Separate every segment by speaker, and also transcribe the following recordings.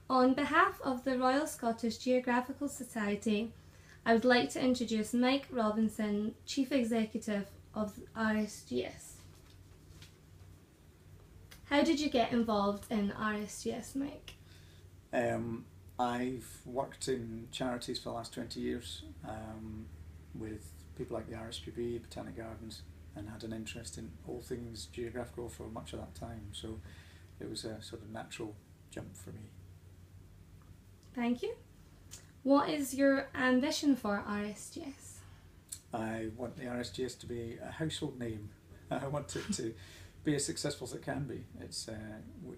Speaker 1: On behalf of the Royal Scottish Geographical Society, I would like to introduce Mike Robinson, Chief Executive of RSGS. How did you get involved in RSGS, Mike?
Speaker 2: I've worked in charities for the last 20 years with people like the RSPB, Botanic Gardens, and had an interest in all things geographical for much of that time. So it was a sort of natural jump for me.
Speaker 1: Thank you. What is your ambition for RSGS?
Speaker 2: I want the RSGS to be a household name. I want it to be as successful as it can be.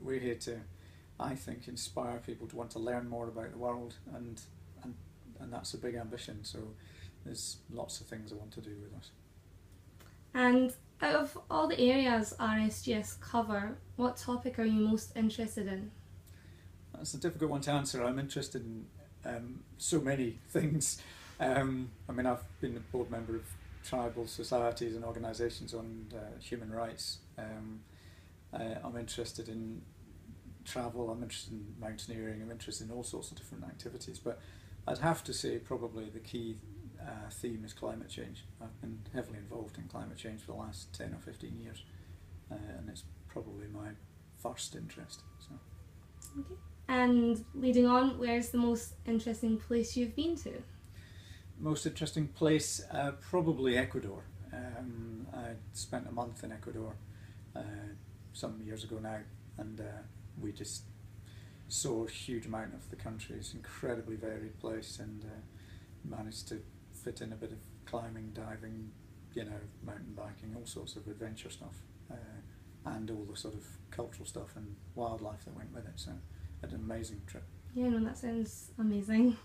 Speaker 2: We're here to, I think, inspire people to want to learn more about the world, and that's a big ambition. So there's lots of things I want to do with us.
Speaker 1: And out of all the areas RSGS cover, what topic are you most interested in?
Speaker 2: That's a difficult one to answer. I'm interested in so many things. I mean, I've been a board member of tribal societies and organisations on human rights. I'm interested in travel, I'm interested in mountaineering, I'm interested in all sorts of different activities, but I'd have to say probably the key theme is climate change. I've been heavily involved in climate change for the last 10 or 15 years, and it's probably my first interest. So.
Speaker 1: Okay. And leading on, where's the most interesting place you've been to?
Speaker 2: Most interesting place, probably Ecuador. I spent a month in Ecuador some years ago now, and we just saw a huge amount of the country. It's an incredibly varied place, and managed to fit in a bit of climbing, diving, mountain biking, all sorts of adventure stuff, and all the sort of cultural stuff and wildlife that went with it. So, had an amazing trip.
Speaker 1: Yeah, no, that sounds amazing.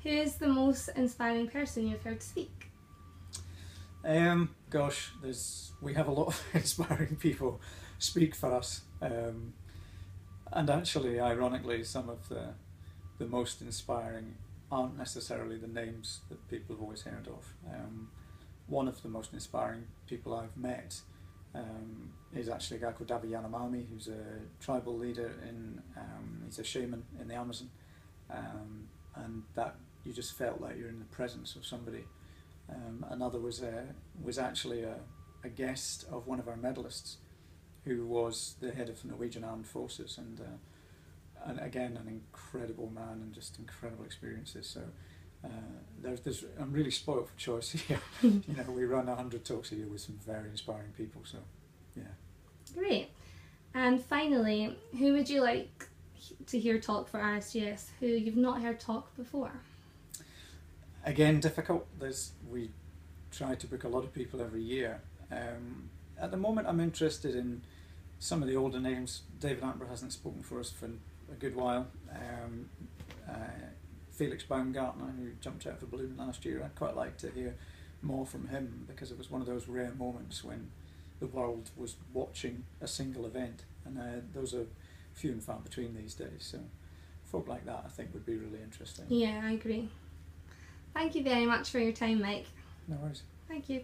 Speaker 1: Who is the most inspiring person you've heard speak?
Speaker 2: Gosh, we have a lot of inspiring people speak for us, and actually, ironically, some of the most inspiring aren't necessarily the names that people have always heard of. One of the most inspiring people I've met is actually a guy called Davi Yanomami, who's a tribal leader he's a shaman in the Amazon, and that you just felt like you're in the presence of somebody. Another was actually a guest of one of our medalists, who was the head of the Norwegian Armed Forces, and again an incredible man and just incredible experiences. So I'm really spoilt for choice here. We run 100 talks a year with some very inspiring people. So yeah.
Speaker 1: Great. And finally, who would you like to hear talk for RSGS who you've not heard talk before?
Speaker 2: Again, difficult. We try to book a lot of people every year. At the moment, I'm interested in some of the older names. David Attenborough hasn't spoken for us for a good while. Felix Baumgartner, who jumped out of a balloon last year, I'd quite like to hear more from him, because it was one of those rare moments when the world was watching a single event, and those are few and far between these days. So folk like that I think would be really interesting.
Speaker 1: Yeah, I agree. Thank you very much for your time, Mike.
Speaker 2: No worries.
Speaker 1: Thank you.